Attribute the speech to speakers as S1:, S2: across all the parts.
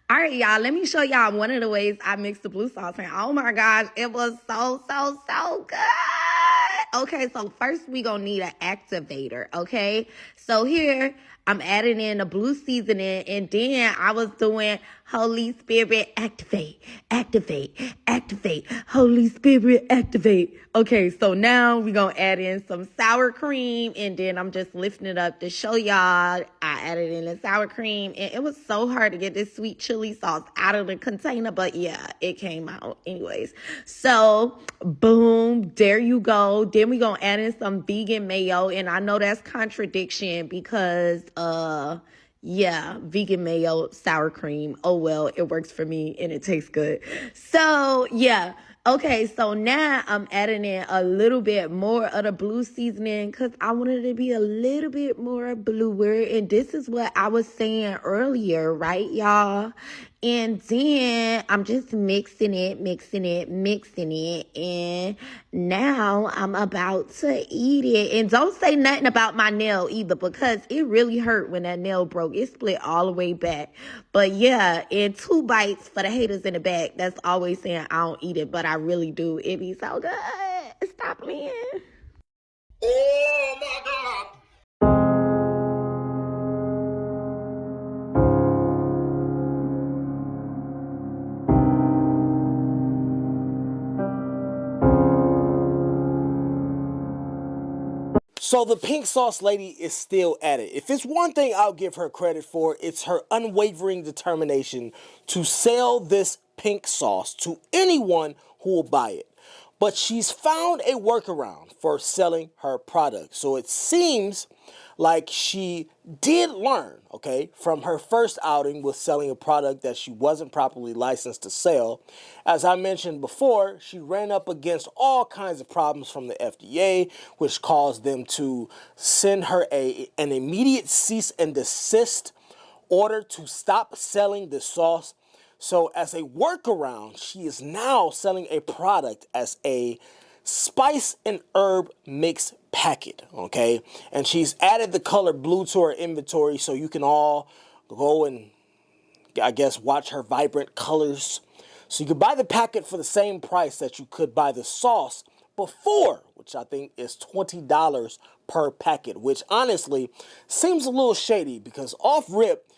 S1: All right, y'all, let me show y'all one of the ways I mixed the blue sauce. And oh my gosh, it was so good. Okay, so first we gonna need an activator, okay? So here, I'm adding in the blue seasoning, and then I was doing Holy Spirit activate, activate, activate, Holy Spirit activate. Okay, so now we gonna add in some sour cream, and then I'm just lifting it up to show y'all. I added in the sour cream, and it was so hard to get this sweet chili sauce out of the container, but yeah, it came out anyways. So boom, there you go. Then we gonna add in some vegan mayo, and I know that's contradiction because yeah, vegan mayo, sour cream. Oh well, it works for me and it tastes good. So yeah. Okay, so now I'm adding in a little bit more of the blue seasoning because I wanted it to be a little bit more bluer. And this is what I was saying earlier, right, y'all? And then I'm just mixing it. And now I'm about to eat it. And don't say nothing about my nail either because it really hurt when that nail broke. It split all the way back. But yeah, and 2 bites for the haters in the back. That's always saying I don't eat it, but I really do. It be so good. Stop playing.
S2: Oh my God. So the pink sauce lady is still at it. If it's one thing I'll give her credit for, it's her unwavering determination to sell this pink sauce to anyone who will buy it. But she's found a workaround for selling her product. So it seems like she did learn, okay, from her first outing with selling a product that she wasn't properly licensed to sell. As I mentioned before, she ran up against all kinds of problems from the FDA, which caused them to send her an immediate cease and desist order to stop selling the sauce. So as a workaround, she is now selling a product as a spice and herb mix packet, okay? And she's added the color blue to her inventory so you can all go and, I guess, watch her vibrant colors. So you could buy the packet for the same price that you could buy the sauce before, which I think is $20 per packet, which honestly seems a little shady because off rip,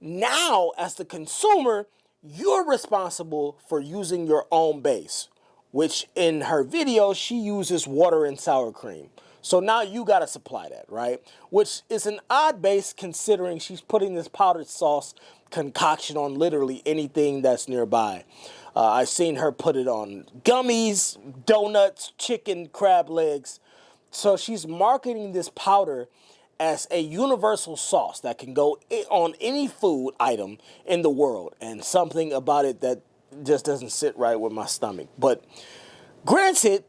S2: now as the consumer, you're responsible for using your own base, which in her video, she uses water and sour cream. So now you got to supply that, right? Which is an odd base considering she's putting this powdered sauce concoction on literally anything that's nearby. I've seen her put it on gummies, donuts, chicken, crab legs. So she's marketing this powder as a universal sauce that can go on any food item in the world. And something about it that just doesn't sit right with my stomach. But granted,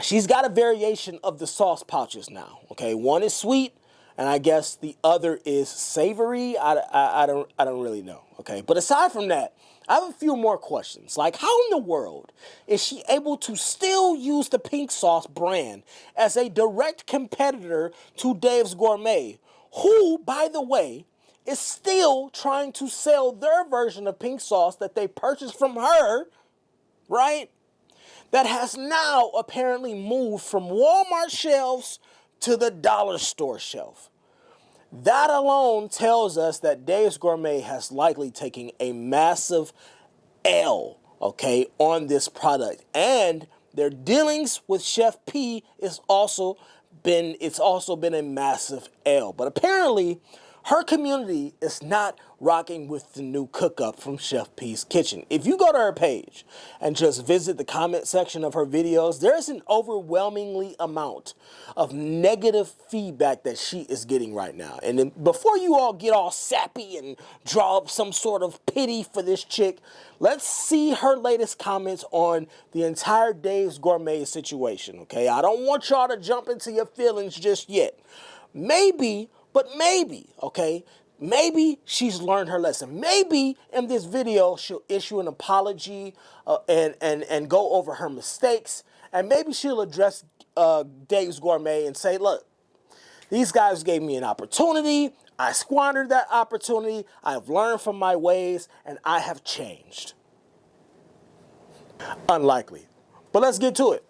S2: she's got a variation of the sauce pouches now. Okay, one is sweet, and I guess the other is savory. I don't really know. Okay, but aside from that, I have a few more questions. Like, how in the world is she able to still use the pink sauce brand as a direct competitor to Dave's Gourmet, who, by the way, is still trying to sell their version of pink sauce that they purchased from her, right? That has now apparently moved from Walmart shelves to the dollar store shelf. That alone tells us that Dave's Gourmet has likely taken a massive L, okay, on this product. And their dealings with Chef Pii it's also been a massive L. But apparently, her community is not rocking with the new cook-up from Chef Pii's kitchen. If you go to her page and just visit the comment section of her videos, there's an overwhelmingly amount of negative feedback that she is getting right now. And then before you all get all sappy and draw up some sort of pity for this chick, let's see her latest comments on the entire Dave's Gourmet situation, okay? I don't want y'all to jump into your feelings just yet. Maybe, okay? Maybe she's learned her lesson. Maybe in this video she'll issue an apology and go over her mistakes. And maybe she'll address Dave's Gourmet and say, look, these guys gave me an opportunity. I squandered that opportunity. I have learned from my ways, and I have changed. Unlikely. But let's get to it.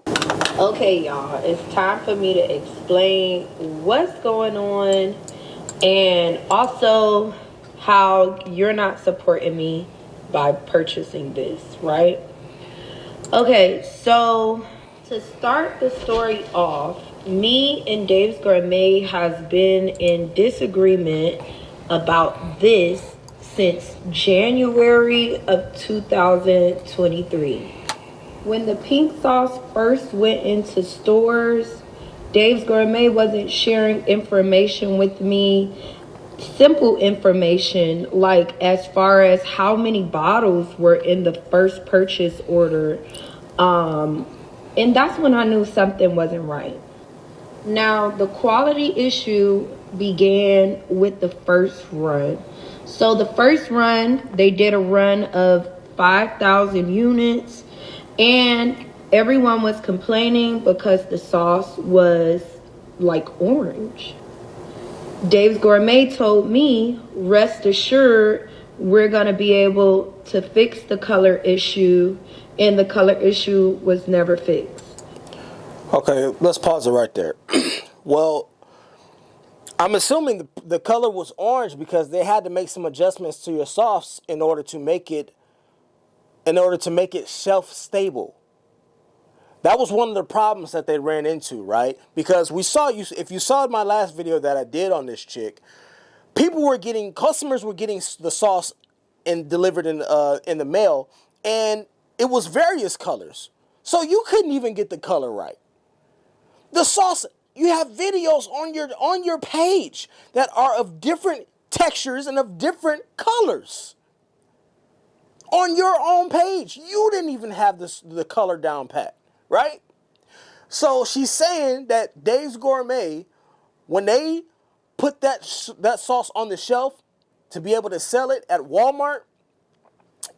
S1: Okay, y'all, it's time for me to explain what's going on and also how you're not supporting me by purchasing this, right? Okay, so to start the story off, me and Dave's Gourmet has been in disagreement about this since January of 2023. When the pink sauce first went into stores, Dave's Gourmet wasn't sharing information with me, simple information like as far as how many bottles were in the first purchase order. And that's when I knew something wasn't right. Now, the quality issue began with the first run. So the first run, they did a run of 5,000 units, and everyone was complaining because the sauce was like orange. Dave's Gourmet told me, rest assured, we're going to be able to fix the color issue, and the color issue was never fixed.
S2: Okay, let's pause it right there. Well, I'm assuming the color was orange because they had to make some adjustments to your sauce in order to make it shelf stable. That was one of the problems that they ran into, right? Because if you saw my last video that I did on this chick, customers were getting the sauce delivered in the mail, and it was various colors. So you couldn't even get the color right. The sauce, you have videos on your page that are of different textures and of different colors. On your own page, you didn't even have the color down pat, right? So she's saying that Dave's Gourmet, when they put that sauce on the shelf to be able to sell it at Walmart,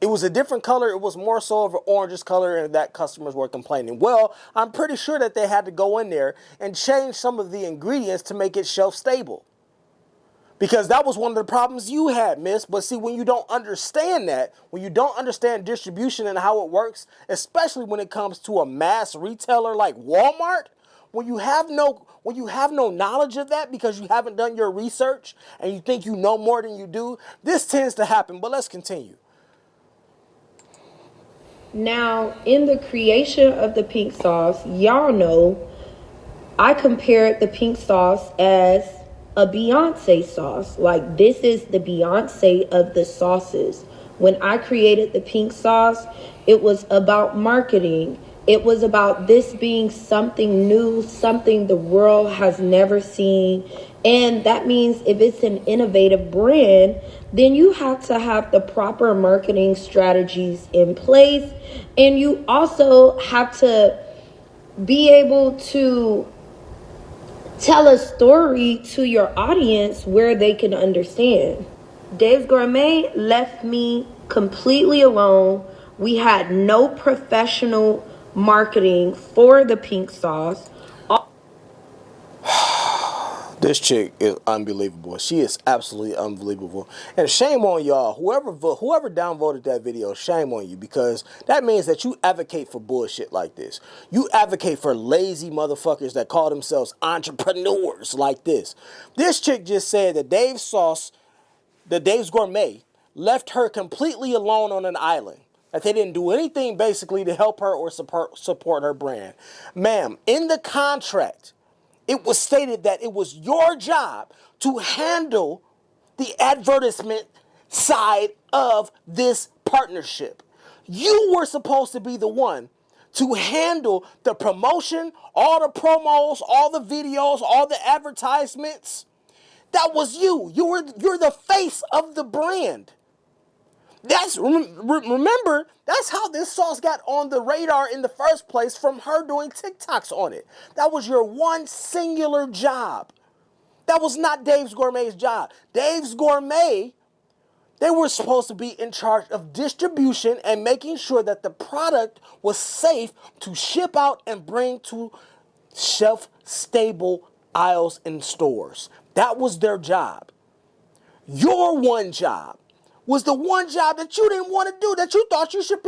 S2: it was a different color. It was more so of an orangish color, and that customers were complaining. Well, I'm pretty sure that they had to go in there and change some of the ingredients to make it shelf stable. Because that was one of the problems you had, miss. But see, when you don't understand that, when you don't understand distribution and how it works, especially when it comes to a mass retailer like Walmart, when you have no knowledge of that because you haven't done your research and you think you know more than you do, this tends to happen. But let's continue.
S1: Now, in the creation of the pink sauce, y'all know I compared the pink sauce as a Beyonce sauce. Like, this is the Beyonce of the sauces. When I created the pink sauce, it was about marketing. It was about this being something new, something the world has never seen. And that means if it's an innovative brand, then you have to have the proper marketing strategies in place. And you also have to be able to tell a story to your audience where they can understand. Dave's Gourmet left me completely alone. We had no professional marketing for the pink sauce.
S2: This chick is unbelievable. She is absolutely unbelievable. And shame on y'all. Whoever downvoted that video, shame on you, because that means that you advocate for bullshit like this. You advocate for lazy motherfuckers that call themselves entrepreneurs like this. This chick just said that Dave's Gourmet left her completely alone on an island. That they didn't do anything basically to help her or support her brand. Ma'am, in the contract, it was stated that it was your job to handle the advertisement side of this partnership. You were supposed to be the one to handle the promotion, all the promos, all the videos, all the advertisements. That was you. You're the face of the brand. Remember, that's how this sauce got on the radar in the first place, from her doing TikToks on it. That was your one singular job. That was not Dave's Gourmet's job. Dave's Gourmet, they were supposed to be in charge of distribution and making sure that the product was safe to ship out and bring to shelf-stable aisles in stores. That was their job. Your one job was the one job that you didn't want to do, that you thought you should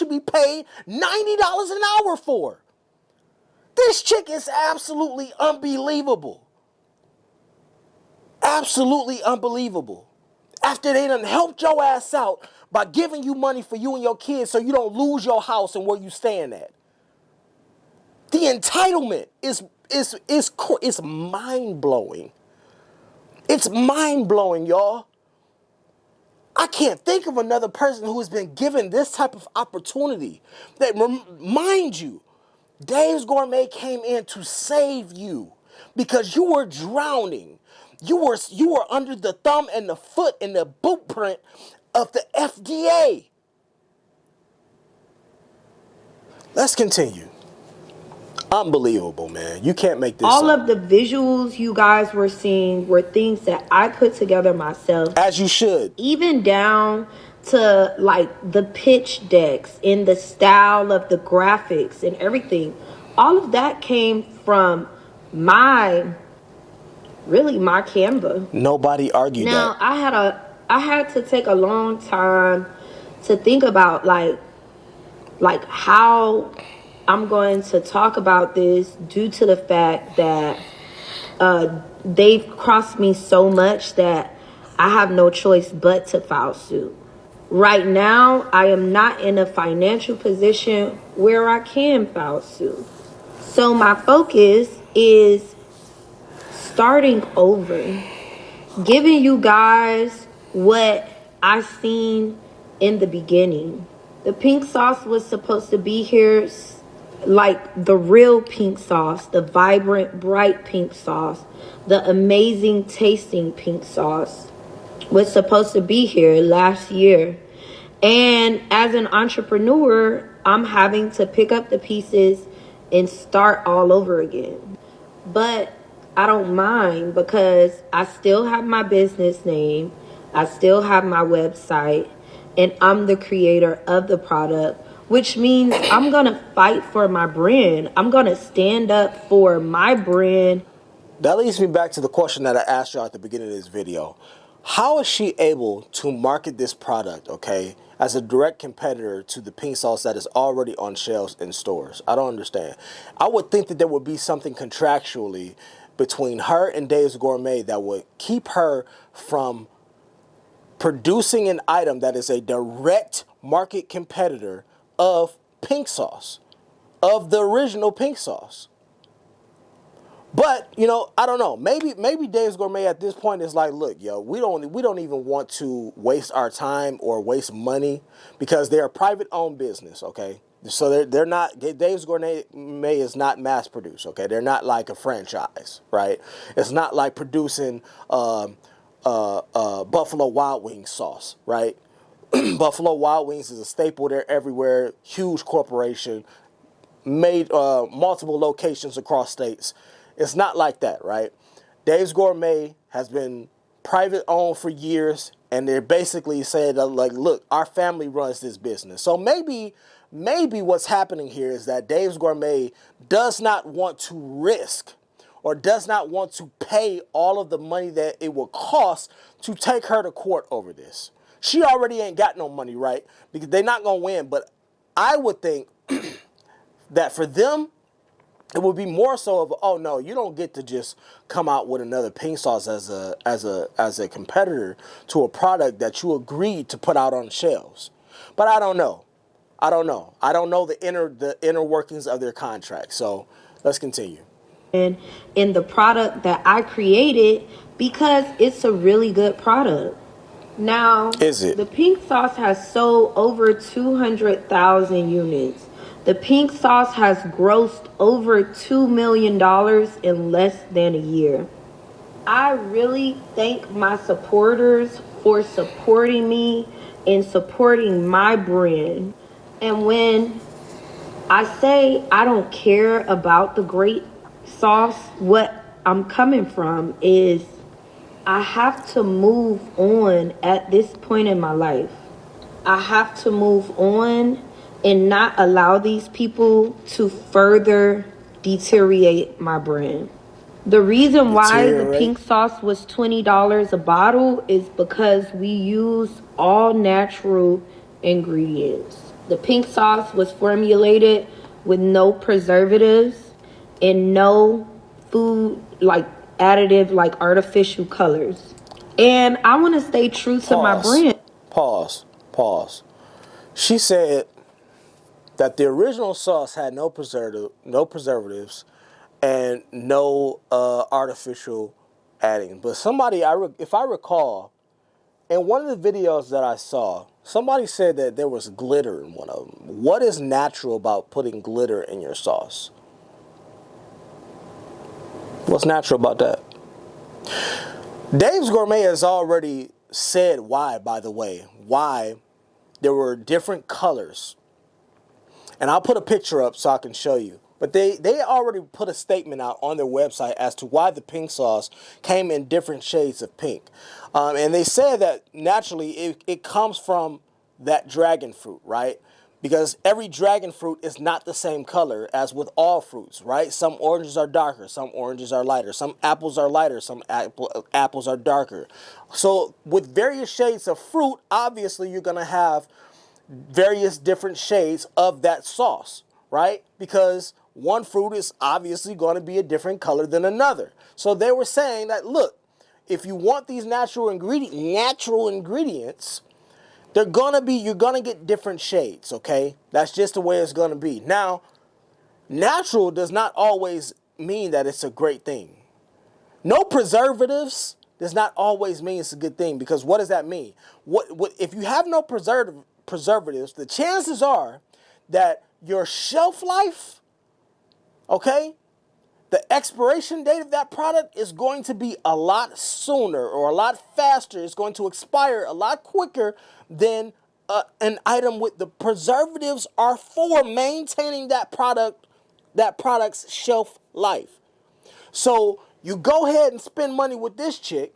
S2: be paid $90 an hour for. This chick is absolutely unbelievable. Absolutely unbelievable. After they done helped your ass out by giving you money for you and your kids so you don't lose your house and where you stand at. The entitlement is mind-blowing. It's mind-blowing, y'all. I can't think of another person who has been given this type of opportunity. That, mind you, Dave's Gourmet came in to save you because you were drowning. You were under the thumb and the foot and the boot print of the FDA. Let's continue. Unbelievable, man. You can't make this
S1: All
S2: up.
S1: of the visuals you guys were seeing were things that I put together myself.
S2: As you should.
S1: Even down to like the pitch decks and the style of the graphics and everything. All of that came from my Canva.
S2: Nobody argued
S1: Now,
S2: that.
S1: I had to take a long time to think about like how I'm going to talk about this due to the fact that they've crossed me so much that I have no choice but to file suit. Right now, I am not in a financial position where I can file suit. So my focus is starting over, giving you guys what I seen in the beginning. The pink sauce was supposed to be here like the real pink sauce, the vibrant, bright pink sauce, the amazing tasting pink sauce was supposed to be here last year. And as an entrepreneur, I'm having to pick up the pieces and start all over again. But I don't mind because I still have my business name, I still have my website, and I'm the creator of the product, which means I'm going to fight for my brand. I'm going to stand up for my brand.
S2: That leads me back to the question that I asked y'all at the beginning of this video. How is she able to market this product, okay, as a direct competitor to the pink sauce that is already on shelves in stores? I don't understand. I would think that there would be something contractually between her and Dave's Gourmet that would keep her from producing an item that is a direct market competitor of pink sauce, of the original pink sauce. But, you know, I don't know. Maybe Dave's Gourmet at this point is like, look, yo, we don't even want to waste our time or waste money because they're a private owned business, okay? So they're not, Dave's Gourmet is not mass produced, okay? They're not like a franchise, right? It's not like producing Buffalo Wild Wings sauce, right? Buffalo Wild Wings is a staple. They're everywhere. Huge corporation, made multiple locations across states. It's not like that, right? Dave's Gourmet has been private owned for years, and they're basically saying, like, look, our family runs this business. So maybe what's happening here is that Dave's Gourmet does not want to risk or does not want to pay all of the money that it will cost to take her to court over this. She already ain't got no money, right? Because they're not going to win. But I would think that for them, it would be more so of, oh no, you don't get to just come out with another pink sauce as a competitor to a product that you agreed to put out on shelves. But I don't know. I don't know the inner workings of their contract. So let's continue.
S1: And in the product that I created because it's a really good product. Now,
S2: Is it?
S1: The pink sauce has sold over 200,000 units. The pink sauce has grossed over $2 million in less than a year. I really thank my supporters for supporting me and supporting my brand. And when I say I don't care about the great sauce, what I'm coming from is I have to move on at this point in my life. I have to move on and not allow these people to further deteriorate my brand. The reason why the
S2: deteriorate?
S1: pink sauce was $20 a bottle is because we use all natural ingredients. The pink sauce was formulated with no preservatives and no food like additive like artificial colors. And I want to stay true to my
S2: Pause.
S1: brand.
S2: Pause. She said that the original sauce had no preservatives, and no artificial adding. But somebody, if I recall, in one of the videos that I saw, somebody said that there was glitter in one of them. What is natural about putting glitter in your sauce? What's natural about that? Dave's Gourmet has already said why, by the way, why there were different colors. And I'll put a picture up so I can show you. But they already put a statement out on their website as to why the pink sauce came in different shades of pink. And they said that naturally it comes from that dragon fruit, right? Because every dragon fruit is not the same color as with all fruits, right? Some oranges are darker, some oranges are lighter, some apples are lighter, some apples are darker. So with various shades of fruit, obviously you're going to have various different shades of that sauce, right? Because one fruit is obviously going to be a different color than another. So they were saying that, look, if you want these natural ingredients, you're gonna get different shades, okay? That's just the way it's gonna be. Now, natural does not always mean that it's a great thing. No preservatives does not always mean it's a good thing, because what does that mean? What if you have no preservatives, the chances are that your shelf life, okay, the expiration date of that product is going to be a lot sooner or a lot faster. It's going to expire a lot quicker than an item with the preservatives are for maintaining that product's shelf life. So you go ahead and spend money with this chick.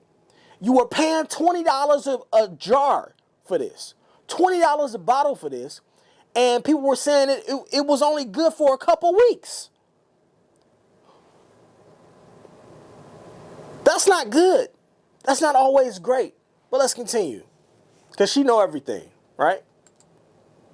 S2: You were paying $20 a jar for this, $20 a bottle for this, and people were saying it was only good for a couple weeks. That's not good. That's not always great. But let's continue, because she know everything, right?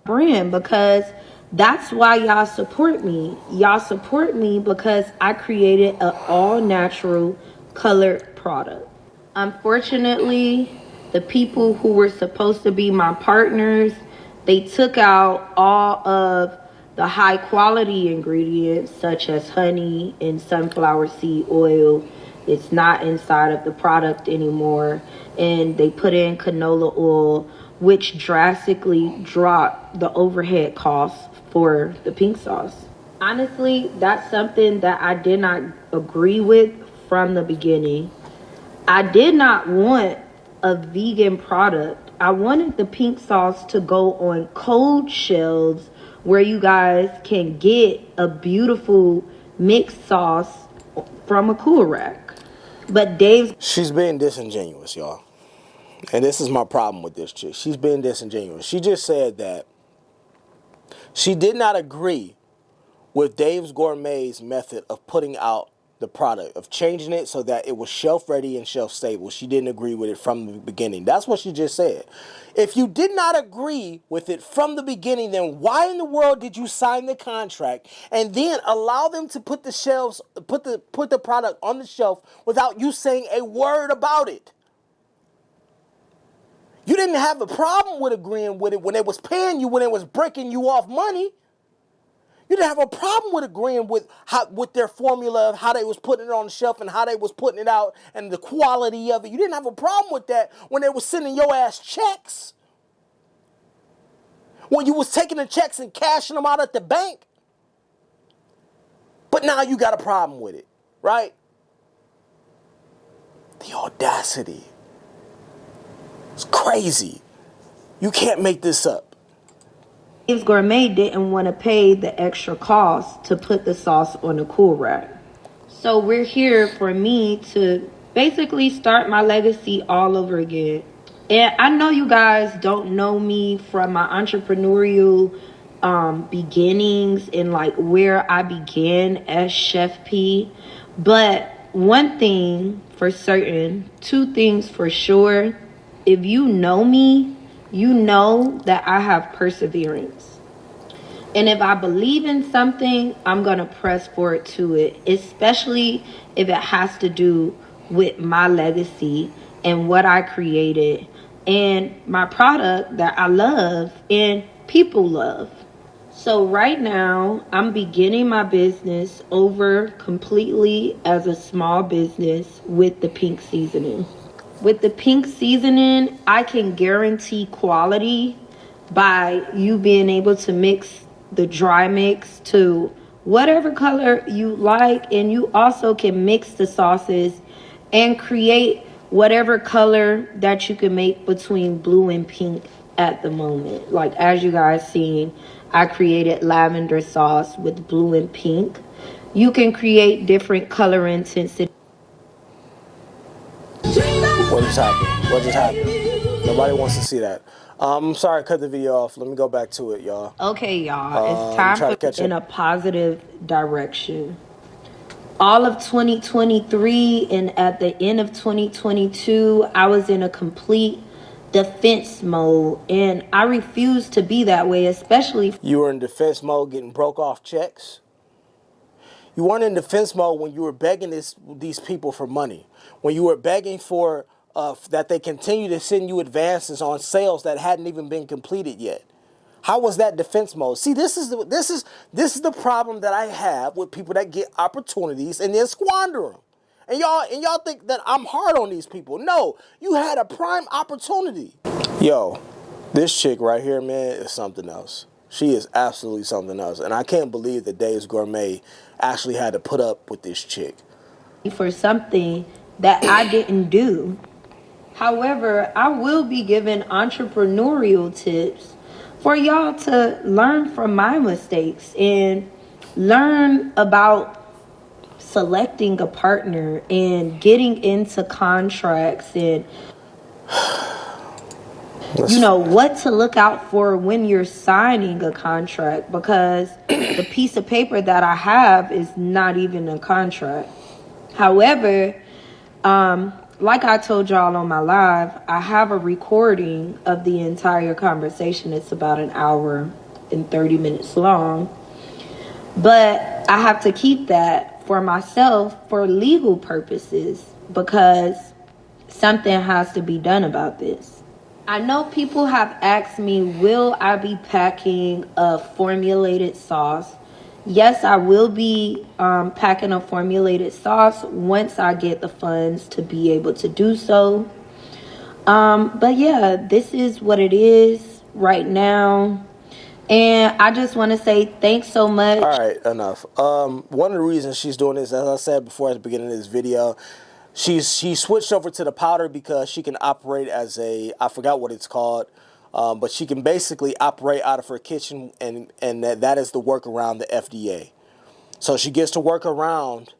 S1: Brand, because that's why y'all support me. Y'all support me because I created an all natural colored product. Unfortunately, the people who were supposed to be my partners, they took out all of the high quality ingredients such as honey and sunflower seed oil. It's not inside of the product anymore, and they put in canola oil, which drastically dropped the overhead costs for the pink sauce. Honestly, that's something that I did not agree with from the beginning. I did not want a vegan product. I wanted the pink sauce to go on cold shelves where you guys can get a beautiful mixed sauce from a cool rack. But
S2: She's being disingenuous, y'all. And this is my problem with this chick. She's being disingenuous. She just said that she did not agree with Dave's Gourmet's method of putting out the product, of changing it so that it was shelf ready and shelf stable. She didn't agree with it from the beginning. That's what she just said. If you did not agree with it from the beginning, then why in the world did you sign the contract and then allow them to put the product on the shelf without you saying a word about it? You didn't have a problem with agreeing with it when they was paying you, when it was breaking you off money. You didn't have a problem with agreeing with their formula of how they was putting it on the shelf and how they was putting it out and the quality of it. You didn't have a problem with that when they was sending your ass checks. When you was taking the checks and cashing them out at the bank. But now you got a problem with it, right? The audacity. It's crazy. You can't make this up.
S1: Dave's Gourmet didn't want to pay the extra cost to put the sauce on the cool rack. So we're here for me to basically start my legacy all over again. And I know you guys don't know me from my entrepreneurial beginnings and like where I began as Chef Pii, but one thing for certain, two things for sure. If you know me, you know that I have perseverance. And if I believe in something, I'm going to press forward to it, especially if it has to do with my legacy and what I created and my product that I love and people love. So right now, I'm beginning my business over completely as a small business with the pink seasoning. With the pink seasoning, I can guarantee quality by you being able to mix the dry mix to whatever color you like, and you also can mix the sauces and create whatever color that you can make between blue and pink at the moment. Like as you guys seen, I created lavender sauce with blue and pink. You can create different color intensity.
S2: What just happened? What just happened? Nobody wants to see that. I'm sorry, I cut the video off. Let me go back to it, y'all.
S1: Okay, y'all, it's time
S2: Try to
S1: for
S2: catch up.
S1: in a positive direction. All of 2023 and at the end of 2022, I was in a complete defense mode, and I refuse to be that way, especially.
S2: You were in defense mode getting broke off checks. You weren't in defense mode when you were begging these people for money. When you were begging for that they continue to send you advances on sales that hadn't even been completed yet. How was that defense mode? See, this is the problem that I have with people that get opportunities and then squander them. And y'all think that I'm hard on these people. No, you had a prime opportunity. Yo, this chick right here, man, is something else. She is absolutely something else. And I can't believe that Dave's Gourmet actually had to put up with this chick.
S1: For something that I didn't do. However, I will be giving entrepreneurial tips for y'all to learn from my mistakes and learn about selecting a partner and getting into contracts and what to look out for when you're signing a contract, because the piece of paper that I have is not even a contract. However, like I told y'all on my live, I have a recording of the entire conversation. It's about an hour and 30 minutes long. But I have to keep that for myself for legal purposes, because something has to be done about this. I know people have asked me, will I be packing a formulated sauce? Yes, I will be packing a formulated sauce once I get the funds to be able to do so. But yeah, this is what it is right now. And I just want to say thanks so much.
S2: All right, enough. One of the reasons she's doing this, as I said before at the beginning of this video, she switched over to the powder because she can operate as I forgot what it's called, but she can basically operate out of her kitchen, and that is the workaround the FDA. So she gets to work around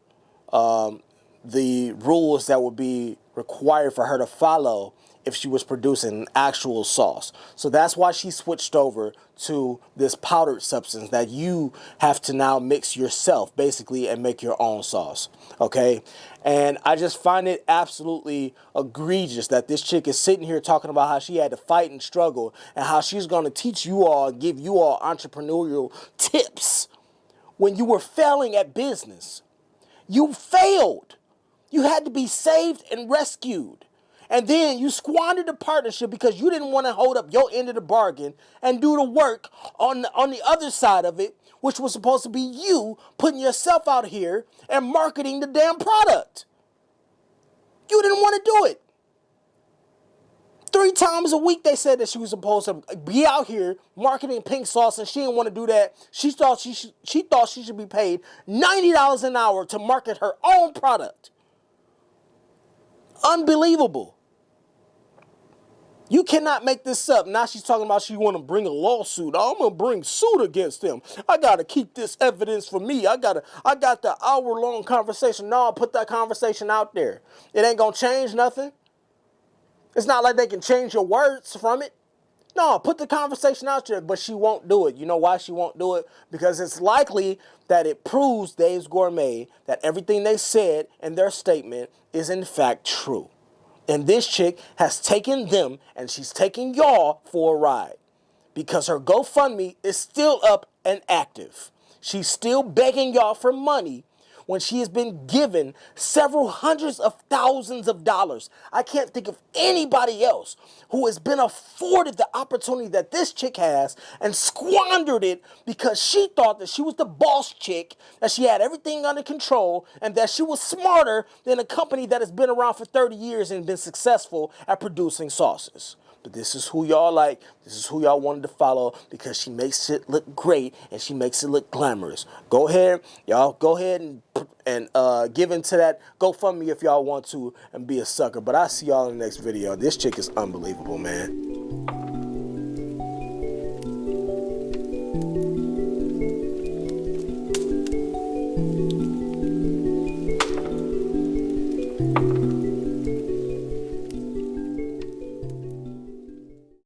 S2: the rules that would be required for her to follow if she was producing an actual sauce. So that's why she switched over to this powdered substance that you have to now mix yourself, basically, and make your own sauce, okay? And I just find it absolutely egregious that this chick is sitting here talking about how she had to fight and struggle and how she's going to teach you all and give you all entrepreneurial tips when you were failing at business. You failed. You had to be saved and rescued. And then you squandered the partnership because you didn't want to hold up your end of the bargain and do the work on the other side of it, which was supposed to be you putting yourself out here and marketing the damn product. You didn't want to do it. 3 times a week they said that she was supposed to be out here marketing pink sauce, and she didn't want to do that. She thought she should be paid $90 an hour to market her own product. Unbelievable. You cannot make this up. Now she's talking about she want to bring a lawsuit. I'm going to bring suit against them. I got to keep this evidence for me. I got the hour-long conversation. No, I'll put that conversation out there. It ain't going to change nothing. It's not like they can change your words from it. No, put the conversation out there, but she won't do it. You know why she won't do it? Because it's likely that it proves Dave's Gourmet that everything they said in their statement is in fact true. And this chick has taken them and she's taking y'all for a ride. Because her GoFundMe is still up and active. She's still begging y'all for money when she has been given several hundreds of thousands of dollars. I can't think of anybody else who has been afforded the opportunity that this chick has and squandered it because she thought that she was the boss chick, that she had everything under control, and that she was smarter than a company that has been around for 30 years and been successful at producing sauces. But this is who y'all like. This is who y'all wanted to follow because she makes it look great and she makes it look glamorous. Go ahead, y'all. Go ahead and give into that GoFundMe if y'all want to and be a sucker. But I'll see y'all in the next video. This chick is unbelievable, man.